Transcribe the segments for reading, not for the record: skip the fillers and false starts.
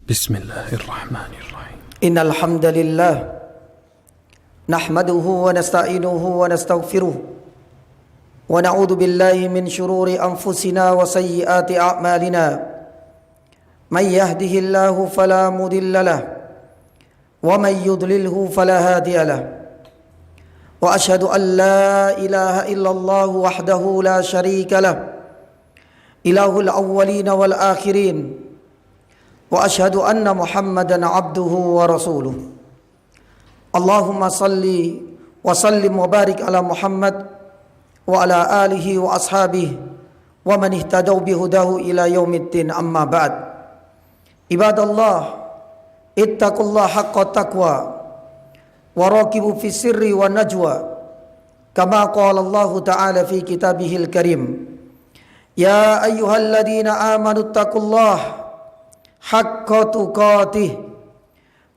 Bismillahirrahmanirrahim. Innal hamdalillah nahmaduhu wa nasta'inuhu wa nastaghfiruh wa na'udzu billahi min shururi anfusina wa sayyiati a'malina. May yahdihillahu fala mudilla lahu wa may yudlilhu fala hadiya lahu. Wa asyhadu an la ilaha illallah wahdahu la syarika lahu, ilahul awwalin wal akhirin. Wa asyhadu anna Muhammadan abduhu wa rasuluh. Allahumma salli wa sallim wa barik ala Muhammad wa ala alihi wa ashabihi wa man ihtadaw bihudahu ila yaumiddin, amma ba'd. Ibadallah, ittaqullaha haqqa taqwa wa raqibu fi sirri wa najwa kama qala Allah ta'ala fi kitabihil karim. Ya ayyuhalladzina amanu ittaqullaha haqqa tuqatih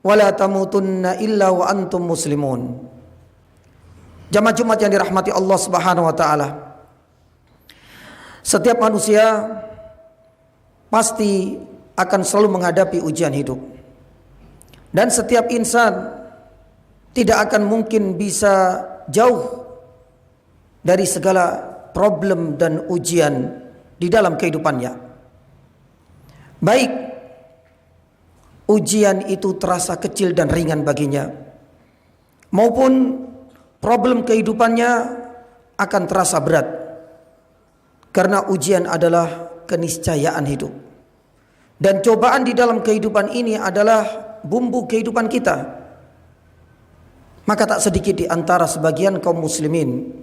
wa la tamutunna illa wa antum muslimun. Jamaah Jumat yang dirahmati Allah Subhanahu wa taala. Setiap manusia pasti akan selalu menghadapi ujian hidup. Dan setiap insan tidak akan mungkin bisa jauh dari segala problem dan ujian di dalam kehidupannya. Baik ujian itu terasa kecil dan ringan baginya, maupun problem kehidupannya akan terasa berat, karena ujian adalah keniscayaan hidup. Dan cobaan di dalam kehidupan ini adalah bumbu kehidupan kita. Maka tak sedikit di antara sebagian kaum muslimin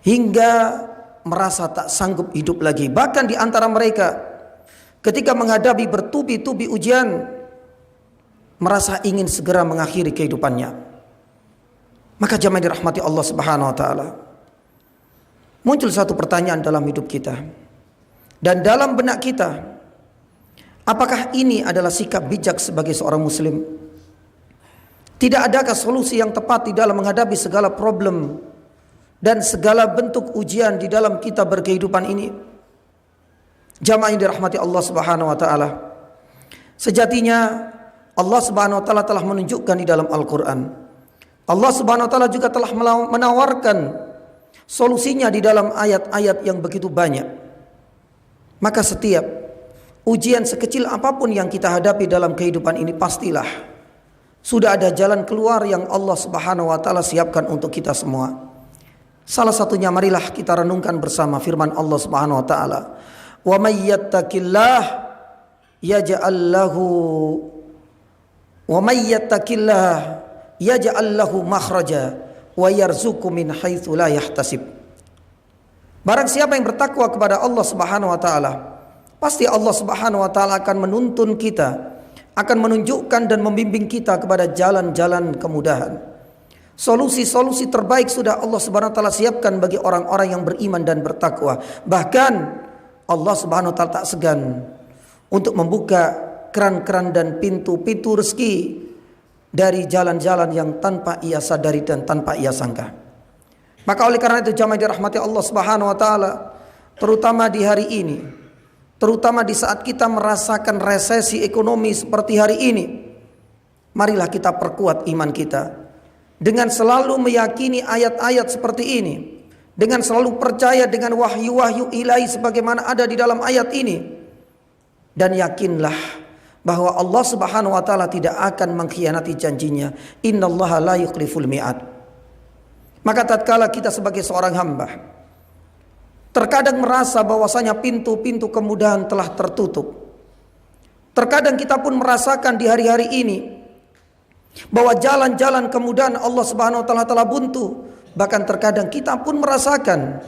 hingga merasa tak sanggup hidup lagi. Bahkan di antara mereka ketika menghadapi bertubi-tubi ujian, merasa ingin segera mengakhiri kehidupannya. Maka jamaah dirahmati Allah Subhanahu wa taala, muncul satu pertanyaan dalam hidup kita dan dalam benak kita. Apakah ini adalah sikap bijak sebagai seorang muslim? Tidak adakah solusi yang tepat di dalam menghadapi segala problem dan segala bentuk ujian di dalam kita berkehidupan ini? Jamaah yang dirahmati Allah Subhanahu wa taala, sejatinya Allah Subhanahu wa taala telah menunjukkan di dalam Al-Qur'an. Allah Subhanahu wa taala juga telah menawarkan solusinya di dalam ayat-ayat yang begitu banyak. Maka setiap ujian sekecil apapun yang kita hadapi dalam kehidupan ini, pastilah sudah ada jalan keluar yang Allah Subhanahu wa taala siapkan untuk kita semua. Salah satunya, marilah kita renungkan bersama firman Allah Subhanahu wa taala, wa may yattaqillah yaj'al lahu makhraja wa yarzuqhu min haitsu la yahtasib. Barang siapa yang bertakwa kepada Allah Subhanahu wa taala, pasti Allah Subhanahu wa taala akan menuntun kita, akan menunjukkan dan membimbing kita kepada jalan-jalan kemudahan. Solusi-solusi terbaik sudah Allah Subhanahu wa taala siapkan bagi orang-orang yang beriman dan bertakwa. Bahkan Allah Subhanahu wa taala tak segan untuk membuka keran-keran dan pintu-pintu rezeki dari jalan-jalan yang tanpa ia sadari dan tanpa ia sangka. Maka oleh karena itu jamaah dirahmati Allah Subhanahu wa taala, terutama di hari ini, terutama di saat kita merasakan resesi ekonomi seperti hari ini, marilah kita perkuat iman kita dengan selalu meyakini ayat-ayat seperti ini, dengan selalu percaya dengan wahyu-wahyu ilahi sebagaimana ada di dalam ayat ini. Dan yakinlah bahwa Allah Subhanahu wa taala tidak akan mengkhianati janjinya. Innallaha la yukhliful mi'ad. Maka tatkala kita sebagai seorang hamba terkadang merasa bahwasanya pintu-pintu kemudahan telah tertutup, terkadang kita pun merasakan di hari-hari ini bahwa jalan-jalan kemudahan Allah Subhanahu wa taala telah buntu. Bahkan terkadang kita pun merasakan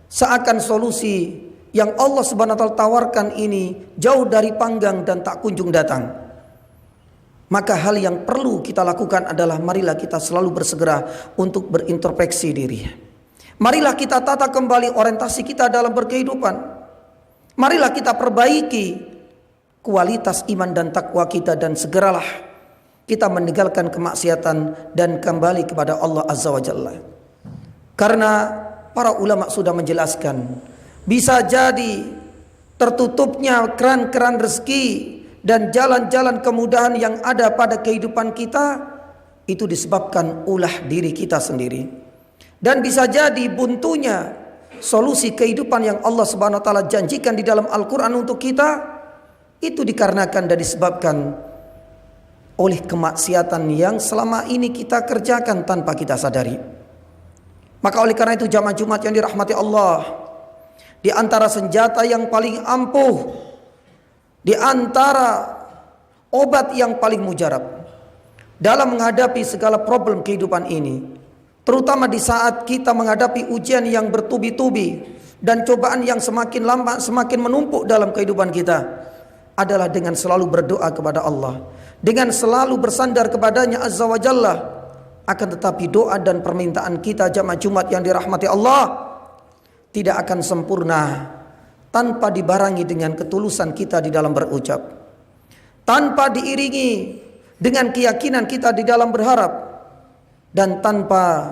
seakan solusi yang Allah Subhanahu wa taala tawarkan ini jauh dari panggang dan tak kunjung datang. Maka hal yang perlu kita lakukan adalah marilah kita selalu bersegera untuk berintrospeksi diri. Marilah kita tata kembali orientasi kita dalam berkehidupan. Marilah kita perbaiki kualitas iman dan takwa kita, dan segeralah kita meninggalkan kemaksiatan dan kembali kepada Allah Azza wa Jalla. Karena para ulama sudah menjelaskan, bisa jadi tertutupnya keran-keran rezeki dan jalan-jalan kemudahan yang ada pada kehidupan kita itu disebabkan ulah diri kita sendiri. Dan bisa jadi buntunya solusi kehidupan yang Allah Subhanahu wa taala janjikan di dalam Al-Qur'an untuk kita itu dikarenakan dan disebabkan oleh kemaksiatan yang selama ini kita kerjakan tanpa kita sadari. Maka oleh karena itu jamaah Jumat yang dirahmati Allah, di antara senjata yang paling ampuh, di antara obat yang paling mujarab dalam menghadapi segala problem kehidupan ini, terutama di saat kita menghadapi ujian yang bertubi-tubi dan cobaan yang semakin lama semakin menumpuk dalam kehidupan kita, adalah dengan selalu berdoa kepada Allah, dengan selalu bersandar kepadanya Azza wa Jalla. Akan tetapi doa dan permintaan kita jamaah Jumat yang dirahmati Allah tidak akan sempurna tanpa dibarengi dengan ketulusan kita di dalam berucap, tanpa diiringi dengan keyakinan kita di dalam berharap, dan tanpa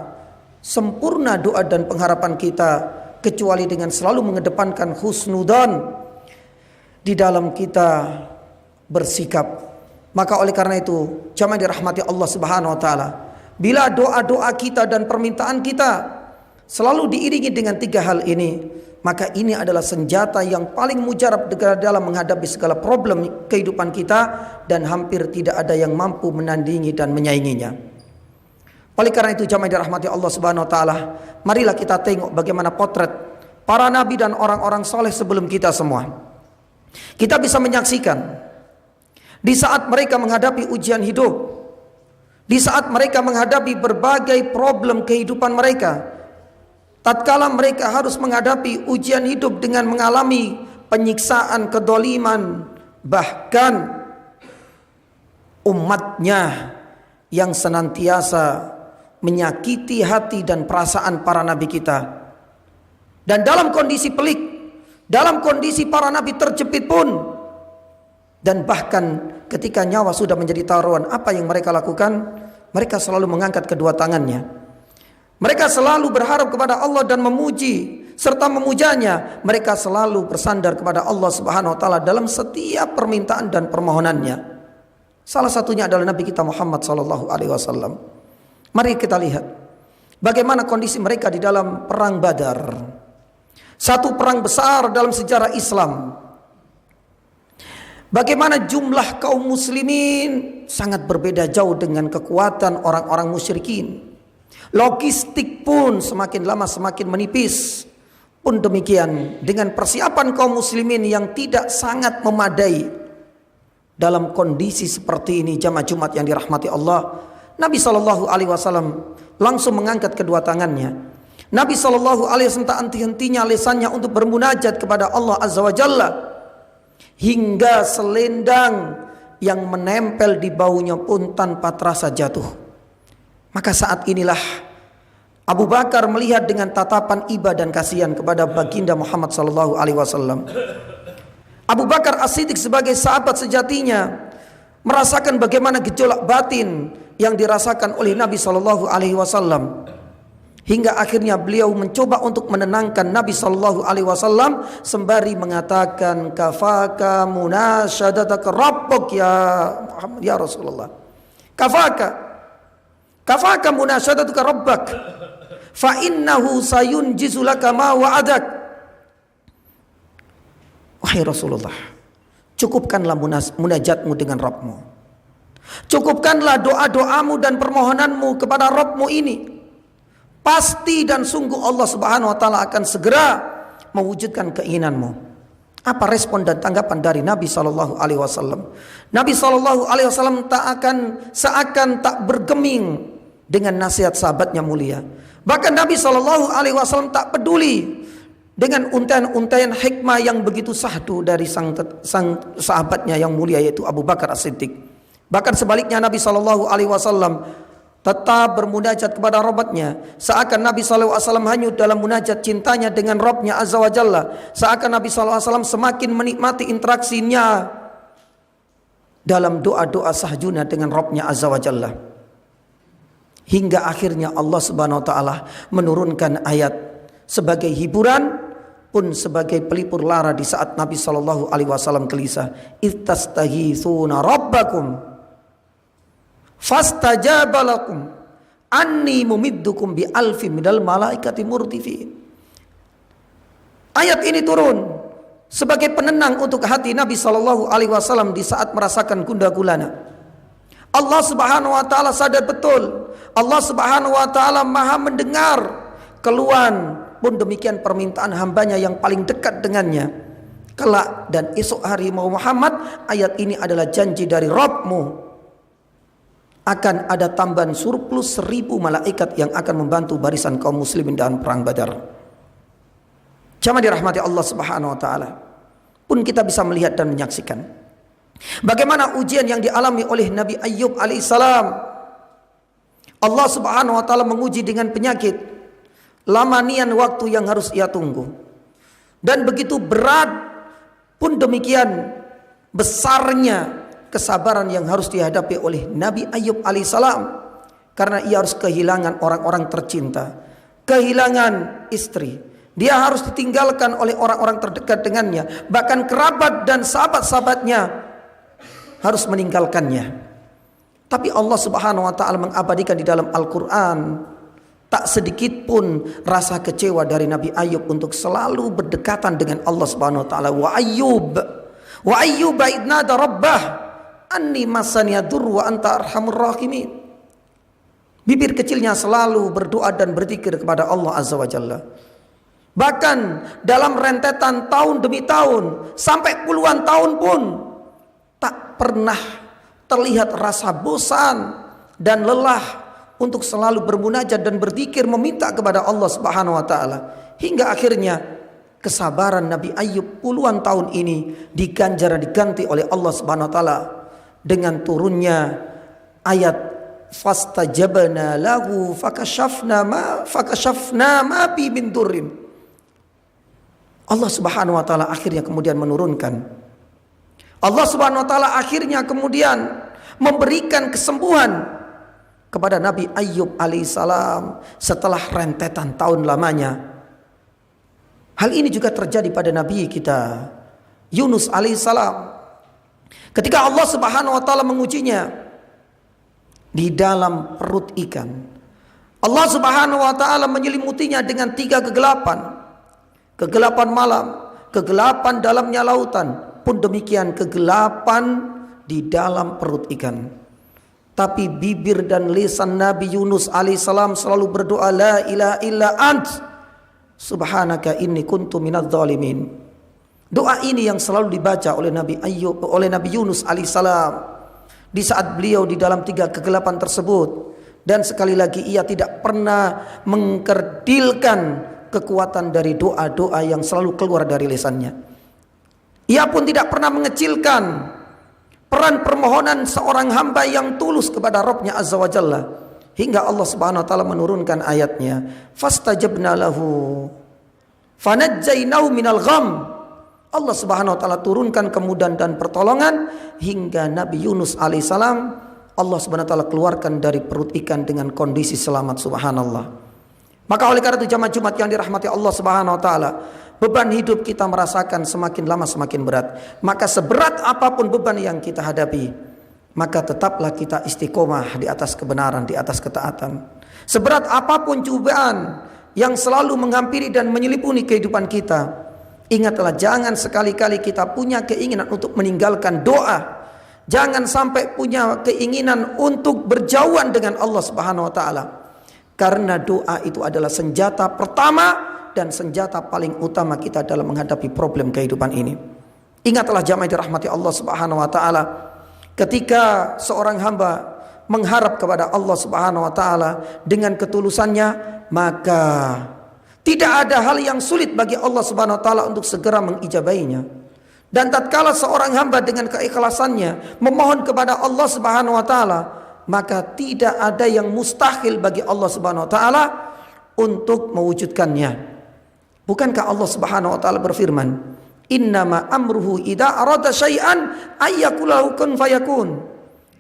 sempurna doa dan pengharapan kita kecuali dengan selalu mengedepankan husnudzan di dalam kita bersikap. Maka oleh karena itu jamaah dirahmati Allah Subhanahu wa taala, bila doa-doa kita dan permintaan kita selalu diiringi dengan tiga hal ini, maka ini adalah senjata yang paling mujarab dalam menghadapi segala problem kehidupan kita, dan hampir tidak ada yang mampu menandingi dan menyainginya. Oleh karena itu jamaah dirahmati Allah Subhanahu wa taala, marilah kita tengok bagaimana potret para nabi dan orang-orang soleh sebelum kita semua. Kita bisa menyaksikan di saat mereka menghadapi ujian hidup, di saat mereka menghadapi berbagai problem kehidupan mereka, tatkala mereka harus menghadapi ujian hidup dengan mengalami penyiksaan, kedoliman, bahkan umatnya yang senantiasa menyakiti hati dan perasaan para nabi kita. Dan dalam kondisi pelik, dalam kondisi para nabi terjepit pun, dan bahkan ketika nyawa sudah menjadi taruhan, apa yang mereka lakukan? Mereka selalu mengangkat kedua tangannya. Mereka selalu berharap kepada Allah dan memuji serta memujanya. Mereka selalu bersandar kepada Allah Subhanahu wa taala dalam setiap permintaan dan permohonannya. Salah satunya adalah Nabi kita Muhammad sallallahu alaihi wasallam. Mari kita lihat bagaimana kondisi mereka di dalam perang Badar. Satu perang besar dalam sejarah Islam. Bagaimana jumlah kaum muslimin sangat berbeda jauh dengan kekuatan orang-orang musyrikin. Logistik pun semakin lama semakin menipis. Pun demikian dengan persiapan kaum muslimin yang tidak sangat memadai. Dalam kondisi seperti ini jamaah Jumat yang dirahmati Allah, Nabi SAW langsung mengangkat kedua tangannya. Nabi SAW tak henti-hentinya lisannya untuk bermunajat kepada Allah Azza wa Jalla, hingga selendang yang menempel di baunya pun tanpa terasa jatuh. Maka saat inilah Abu Bakar melihat dengan tatapan iba dan kasihan kepada baginda Muhammad SAW. Abu Bakar As-Siddiq sebagai sahabat sejatinya merasakan bagaimana gejolak batin yang dirasakan oleh Nabi SAW, hingga akhirnya beliau mencoba untuk menenangkan Nabi SAW sembari mengatakan, kafaka munasyadatak rabbuk ya Muhammad ya Rasulullah, kafaka munasyadatak rabbak fa innahu sayunjizu laka ma wa'adak. Wahai Rasulullah, cukupkanlah munajatmu dengan Rabbmu, cukupkanlah doa-doamu dan permohonanmu kepada Rabbmu ini. Pasti dan sungguh Allah Subhanahu wa taala akan segera mewujudkan keinginanmu. Apa respon dan tanggapan dari Nabi sallallahu alaihi wasallam? Nabi sallallahu alaihi wasallam seakan tak bergeming dengan nasihat sahabatnya mulia. Bahkan Nabi sallallahu alaihi wasallam tak peduli dengan untaian-untaian hikmah yang begitu sahdu dari sang sahabatnya yang mulia, yaitu Abu Bakar As-Siddiq. Bahkan sebaliknya Nabi sallallahu alaihi wasallam tetap bermunajat kepada Rabbnya, seakan Nabi SAW hanyut dalam munajat cintanya dengan Rabbnya Azza wa Jalla, seakan Nabi SAW semakin menikmati interaksinya dalam doa-doa sahjuna dengan Rabbnya Azza wa Jalla, hingga akhirnya Allah Subhanahu wa taala menurunkan ayat sebagai hiburan pun sebagai pelipur lara di saat Nabi Shallallahu Alaihi Wasallam gelisah. Ittastaghitsuna rabbakum fastajabalakum anni mumiddukum bi alfi minal malaikati murdifin. Ayat ini turun sebagai penenang untuk hati Nabi Shallallahu Alaihi Wasallam di saat merasakan gundah gulana. Allah Subhanahu Wa Taala sadar betul, Allah Subhanahu Wa Taala maha mendengar keluhan, pun demikian permintaan hambanya yang paling dekat dengannya. Kelak dan esok hari Muhammad, ayat ini adalah janji dari Rabbmu, akan ada tambahan surplus 1000 malaikat yang akan membantu barisan kaum muslimin dalam perang Badar. Jamaah dirahmati Allah Subhanahu Wa Taala, pun kita bisa melihat dan menyaksikan bagaimana ujian yang dialami oleh Nabi Ayyub alaihissalam. Allah Subhanahu Wa Taala menguji dengan penyakit, lamanian waktu yang harus ia tunggu, dan begitu berat pun demikian besarnya kesabaran yang harus dihadapi oleh Nabi Ayyub alaihissalam, karena ia harus kehilangan orang-orang tercinta, kehilangan istri, dia harus ditinggalkan oleh orang-orang terdekat dengannya, bahkan kerabat dan sahabat-sahabatnya harus meninggalkannya. Tapi Allah Subhanahu Wa Taala mengabadikan di dalam Al-Quran, tak sedikit pun rasa kecewa dari Nabi Ayyub untuk selalu berdekatan dengan Allah Subhanahu Wa Taala. Wa Ayyub idnada rabbah anni masaniya dur wa anta arhamur rahimin. Bibir kecilnya selalu berdoa dan berzikir kepada Allah Azza wa Jalla. Bahkan dalam rentetan tahun demi tahun sampai puluhan tahun pun tak pernah terlihat rasa bosan dan lelah untuk selalu bermunajat dan berzikir meminta kepada Allah Subhanahu Wa Taala, hingga akhirnya kesabaran Nabi Ayyub puluhan tahun ini diganjar dan diganti oleh Allah Subhanahu Wa Taala dengan turunnya ayat fastajabna lahu fakashafna ma bi min durrin. Allah Subhanahu Wa Taala akhirnya kemudian menurunkan, Allah Subhanahu Wa Taala akhirnya kemudian memberikan kesembuhan kepada Nabi Ayyub alaihissalam setelah rentetan tahun lamanya. Hal ini juga terjadi pada Nabi kita Yunus alaihissalam, ketika Allah Subhanahu Wa Taala mengujinya di dalam perut ikan. Allah Subhanahu Wa Taala menyelimutinya dengan 3 kegelapan. Kegelapan malam, kegelapan dalamnya lautan, pun demikian kegelapan di dalam perut ikan. Tapi bibir dan lisan Nabi Yunus alaihissalam selalu berdoa, la ilaha illa ant subhanaka inni kuntu minadz zalimin. Doa ini yang selalu dibaca oleh Nabi Yunus alaihissalam di saat beliau di dalam 3 kegelapan tersebut. Dan sekali lagi ia tidak pernah mengkerdilkan kekuatan dari doa-doa yang selalu keluar dari lisannya. Ia pun tidak pernah mengecilkan peran permohonan seorang hamba yang tulus kepada Rabbnya Azza wa Jalla, hingga Allah Subhanahu Wa Taala menurunkan ayatnya, fastajabna lahu fanajjainahu minal gham. Allah Subhanahu Wa Taala turunkan kemudahan dan pertolongan hingga Nabi Yunus alaihissalam Allah Subhanahu Wa Taala keluarkan dari perut ikan dengan kondisi selamat. Subhanallah. Maka oleh karena itu jamaah Jumat yang dirahmati Allah Subhanahu Wa Taala, beban hidup kita merasakan semakin lama semakin berat. Maka seberat apapun beban yang kita hadapi, maka tetaplah kita istiqomah di atas kebenaran, di atas ketaatan. Seberat apapun cobaan yang selalu menghampiri dan menyelimuti kehidupan kita, ingatlah jangan sekali-kali kita punya keinginan untuk meninggalkan doa. Jangan sampai punya keinginan untuk berjauhan dengan Allah Subhanahu Wa Taala. Karena doa itu adalah senjata pertama dan senjata paling utama kita dalam menghadapi problem kehidupan ini. Ingatlah jamaah dirahmati Allah Subhanahu Wa Taala, ketika seorang hamba mengharap kepada Allah Subhanahu Wa Taala dengan ketulusannya, maka tidak ada hal yang sulit bagi Allah Subhanahu Wa Taala untuk segera mengijabahinya. Dan tatkala seorang hamba dengan keikhlasannya memohon kepada Allah Subhanahu Wa Taala, maka tidak ada yang mustahil bagi Allah Subhanahu Wa Taala untuk mewujudkannya. Bukankah Allah Subhanahu Wa Taala berfirman, innama amruhu idza arada syai'an ayyakul lahu kun fayakun.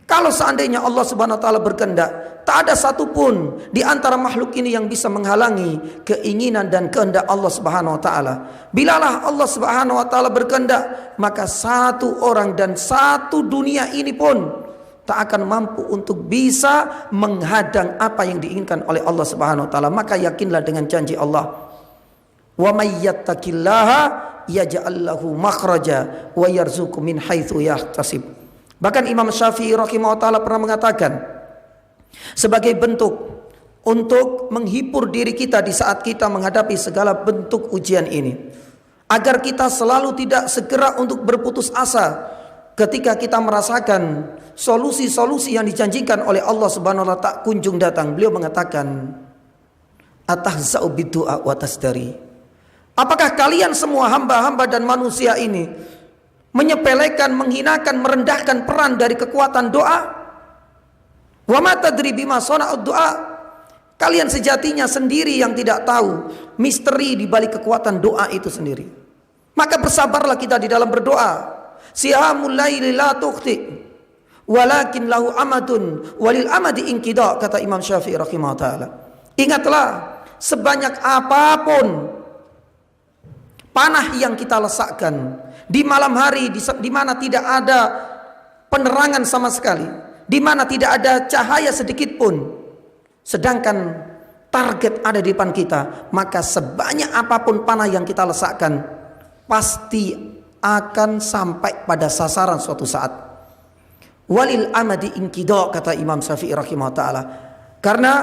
Kalau seandainya Allah Subhanahu wa taala berkehendak, tak ada satupun di antara makhluk ini yang bisa menghalangi keinginan dan kehendak Allah Subhanahu wa taala. Bilalah Allah Subhanahu wa taala berkehendak, maka satu orang dan satu dunia ini pun tak akan mampu untuk bisa menghadang apa yang diinginkan oleh Allah Subhanahu wa taala. Maka yakinlah dengan janji Allah, wa may yattaqillaha yaj'al lahu makhraja wa yarzuqhu min haitsu yahtasib. Bahkan Imam Syafi'i rahimahullah ta'ala pernah mengatakan, sebagai bentuk untuk menghibur diri kita di saat kita menghadapi segala bentuk ujian ini, agar kita selalu tidak segera untuk berputus asa ketika kita merasakan solusi-solusi yang dijanjikan oleh Allah Subhanahu wa ta'ala tak kunjung datang. Beliau mengatakan, atahza'u bidu'a wa tasdari. Apakah kalian semua hamba-hamba dan manusia ini menyepelekan, menghinakan, merendahkan peran dari kekuatan doa? Wa ma tadri bima sana'ud doa. Kalian sejatinya sendiri yang tidak tahu misteri di balik kekuatan doa itu sendiri. Maka bersabarlah kita di dalam berdoa. Sihamul laili la tukhti walakin lahu amadun walil amadi inqida, kata Imam Syafi'i rahimahullah taala. Ingatlah, sebanyak apapun panah yang kita lesakkan di malam hari, di mana tidak ada penerangan sama sekali, di mana tidak ada cahaya sedikit pun, sedangkan target ada di depan kita, maka sebanyak apapun panah yang kita lesakkan pasti akan sampai pada sasaran suatu saat. Walil amadi inqida, kata Imam Syafi'i rahimahullah taala. Karena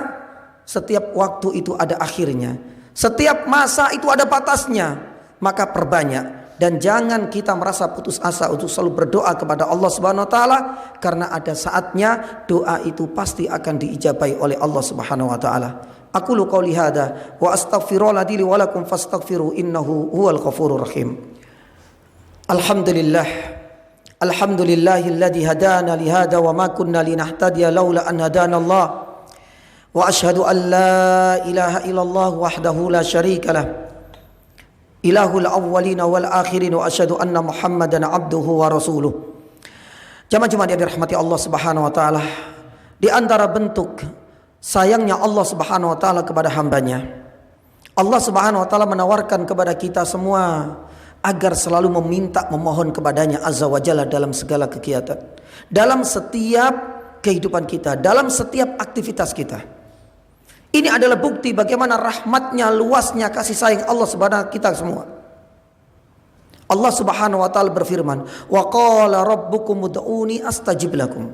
setiap waktu itu ada akhirnya, setiap masa itu ada batasnya. Maka perbanyak, dan jangan kita merasa putus asa untuk selalu berdoa kepada Allah Subhanahu wa taala, karena ada saatnya doa itu pasti akan diijabahi oleh Allah Subhanahu wa taala. Aqulu qouli hadza wa astaghfirullah li wa lakum fastaghfiru innahu huwal ghafurur rahim. Alhamdulillah. Alhamdulillahilladzi hadana li hadza wa ma kunna linahtadiya laula an hadana Allah. Wa asyhadu an la ilaha illallah wahdahu la syarika lah. Ilahul awwalina wal akhirin wa asyhadu anna Muhammadan abduhu wa rasuluh. Jamaah-jamaah yang dirahmati Allah Subhanahu wa taala, di antara bentuk sayangnya Allah Subhanahu wa taala kepada hambanya, Allah Subhanahu wa taala menawarkan kepada kita semua agar selalu meminta, memohon kepadanya azza wa jalla dalam segala kegiatan, dalam setiap kehidupan kita, dalam setiap aktivitas kita. Ini adalah bukti bagaimana rahmatnya, luasnya kasih sayang Allah Subhanahu kita semua. Allah Subhanahu wa taala berfirman, "Wa qala rabbukum ud'uni astajib lakum."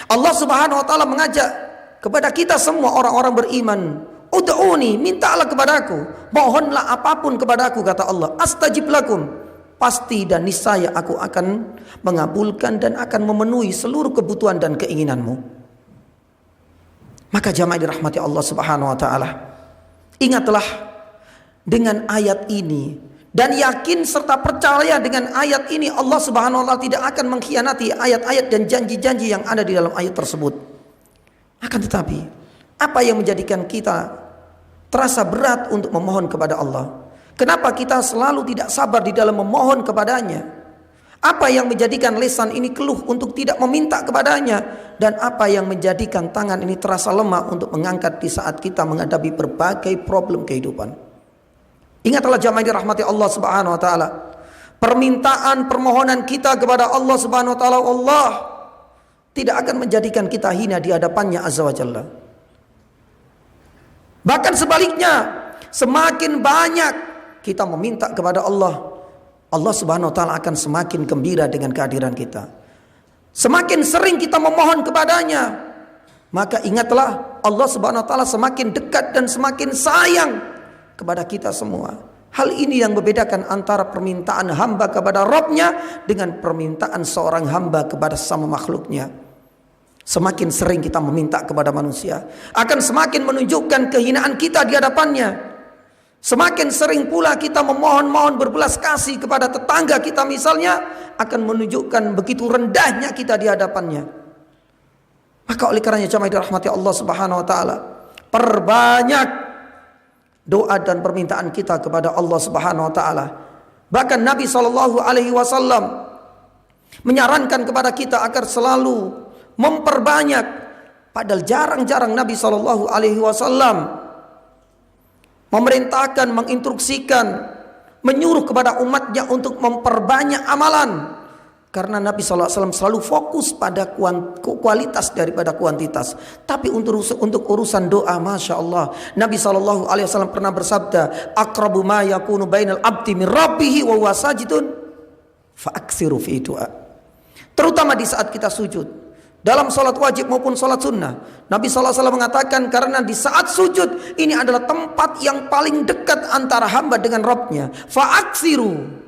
Allah Subhanahu wa taala mengajak kepada kita semua orang-orang beriman, "Ud'uni, mintalah kepadaku, mohonlah apapun kepadaku," kata Allah, "astajib lakum." Pasti dan niscaya aku akan mengabulkan dan akan memenuhi seluruh kebutuhan dan keinginanmu. Maka jamaah dirahmati Allah Subhanahu wa taala, ingatlah dengan ayat ini dan yakin serta percaya dengan ayat ini, Allah Subhanahu wa taala tidak akan mengkhianati ayat-ayat dan janji-janji yang ada di dalam ayat tersebut. Akan tetapi, apa yang menjadikan kita terasa berat untuk memohon kepada Allah? Kenapa kita selalu tidak sabar di dalam memohon kepadanya? Apa yang menjadikan lisan ini keluh untuk tidak meminta kepadanya? Dan apa yang menjadikan tangan ini terasa lemah untuk mengangkat di saat kita menghadapi berbagai problem kehidupan? Ingatlah jamaah dirahmati Allah Subhanahu wa taala, permintaan permohonan kita kepada Allah Subhanahu wa taala, Allah tidak akan menjadikan kita hina di hadapannya azza wa jalla. Bahkan sebaliknya, semakin banyak kita meminta kepada Allah, Allah Subhanahu wa taala akan semakin gembira dengan kehadiran kita. Semakin sering kita memohon kepadanya, maka ingatlah Allah Subhanahu wa taala semakin dekat dan semakin sayang kepada kita semua. Hal ini yang membedakan antara permintaan hamba kepada Rabb-nya dengan permintaan seorang hamba kepada sama makhluknya. Semakin sering kita meminta kepada manusia, akan semakin menunjukkan kehinaan kita di hadapannya. Semakin sering pula kita memohon-mohon berbelas kasih kepada tetangga kita misalnya, akan menunjukkan begitu rendahnya kita di hadapannya. Maka oleh karenanya jamaah dirahmati Allah Subhanahu wa taala, perbanyak doa dan permintaan kita kepada Allah Subhanahu wa taala. Bahkan Nabi SAW menyarankan kepada kita agar selalu memperbanyak. Padahal jarang-jarang Nabi Shallallahu Alaihi Wasallam memerintahkan, menginstruksikan, menyuruh kepada umatnya untuk memperbanyak amalan. Karena Nabi SAW selalu fokus pada kualitas daripada kuantitas. Tapi untuk urusan doa, Masya Allah, Nabi SAW pernah bersabda, "Aqrabu ma yakunu bainal abdi min rabbihi wa huwa sajidun fa'aksiru fi du'a." Terutama di saat kita sujud, dalam sholat wajib maupun sholat sunnah, Nabi SAW mengatakan karena di saat sujud ini adalah tempat yang paling dekat antara hamba dengan Rabbnya. Fa'aksiru.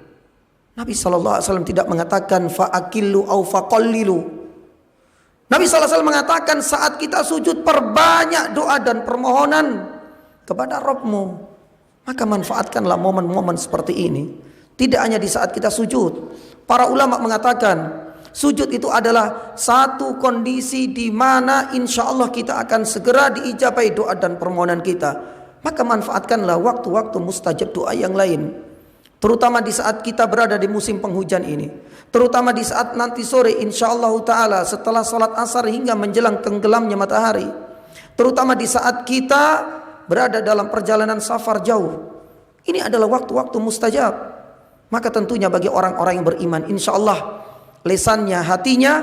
Nabi SAW tidak mengatakan fa'akillu au faqallilu. Nabi SAW mengatakan saat kita sujud perbanyak doa dan permohonan kepada Rabbmu. Maka manfaatkanlah momen-momen seperti ini. Tidak hanya di saat kita sujud. Para ulama mengatakan sujud itu adalah satu kondisi di mana insya Allah kita akan segera diijabai doa dan permohonan kita. Maka manfaatkanlah waktu-waktu mustajab doa yang lain. Terutama di saat kita berada di musim penghujan ini. Terutama di saat nanti sore insya Allah ta'ala setelah sholat asar hingga menjelang tenggelamnya matahari. Terutama di saat kita berada dalam perjalanan safar jauh. Ini adalah waktu-waktu mustajab. Maka tentunya bagi orang-orang yang beriman insya Allah lisannya, hatinya,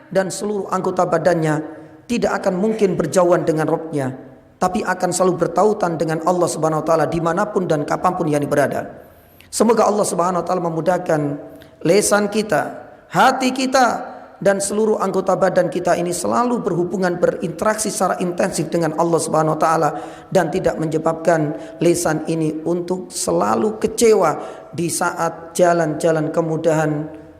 dan seluruh anggota badannya tidak akan mungkin berjauhan dengan Rabbnya, tapi akan selalu bertautan dengan Allah Subhanahu Wa Taala dimanapun dan kapanpun yang berada. Semoga Allah Subhanahu Wa Taala memudahkan lisan kita, hati kita, dan seluruh anggota badan kita ini selalu berhubungan, berinteraksi secara intensif dengan Allah Subhanahu Wa Taala, dan tidak menyebabkan lisan ini untuk selalu kecewa di saat jalan-jalan kemudahan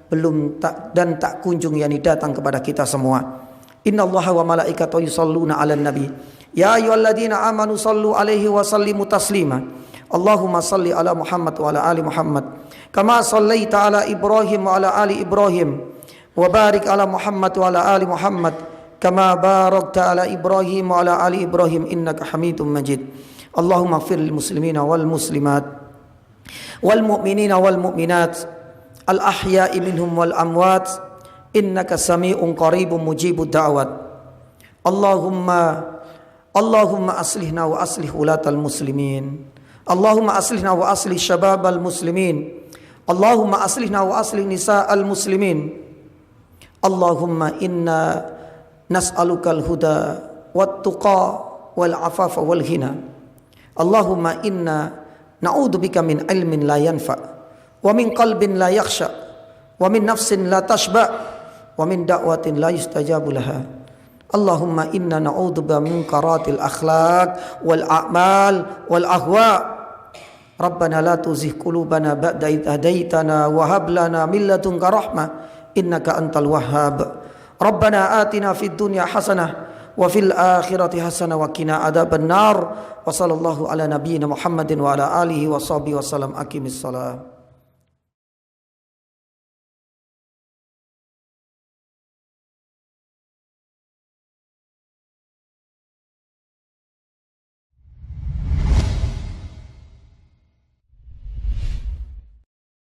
belum tak kunjung yakni datang kepada kita semua. Innallaha wa malaikatahu yusholluna 'alan nabi. Ya ayyuhalladzina amanu shallu 'alaihi wa sallimu taslima. Allahumma salli ala Muhammad wa ala ali Muhammad kama shallaita ala Ibrahim wa ala ali Ibrahim wa barik ala Muhammad wa ala ali Muhammad kama barakta ala Ibrahim wa ala ali Ibrahim innaka Hamidum Majid. Allahumma ighfir lil muslimina wal muslimat wal mu'minina wal mu'minat al ahya'i minhum wal amwat innaka sami'un qaribun mujibud da'wat. Allahumma aslihna wa aslih ulatal muslimin. Allahumma aslihna wa aslih syababal muslimin. Allahumma aslihna wa aslih nisa'al muslimin. Allahumma inna nas'alukal huda wat tuqa wal afafa wal ghina. Allahumma inna na'udzubika min ilmin la yanfa' wa min qalbin la yakhsha wa min nafsin la tashba' wa min da'watin la yustajabu laha. Allahumma inna na'udzubika min munkaratil akhlaq wal a'mal wal ahwa'. Rabbana la tuzigh qulubana ba'da idh hadaitana wa hab lana min ladunka rahmah innaka antal wahhab. Rabbana atina fid dunya hasanah wa fil akhirati hasanah wa qina adzaban nar. Wa sallallahu ala nabiyyina Muhammadin wa ala alihi wa sahbihi wasallam. Aqimis salam.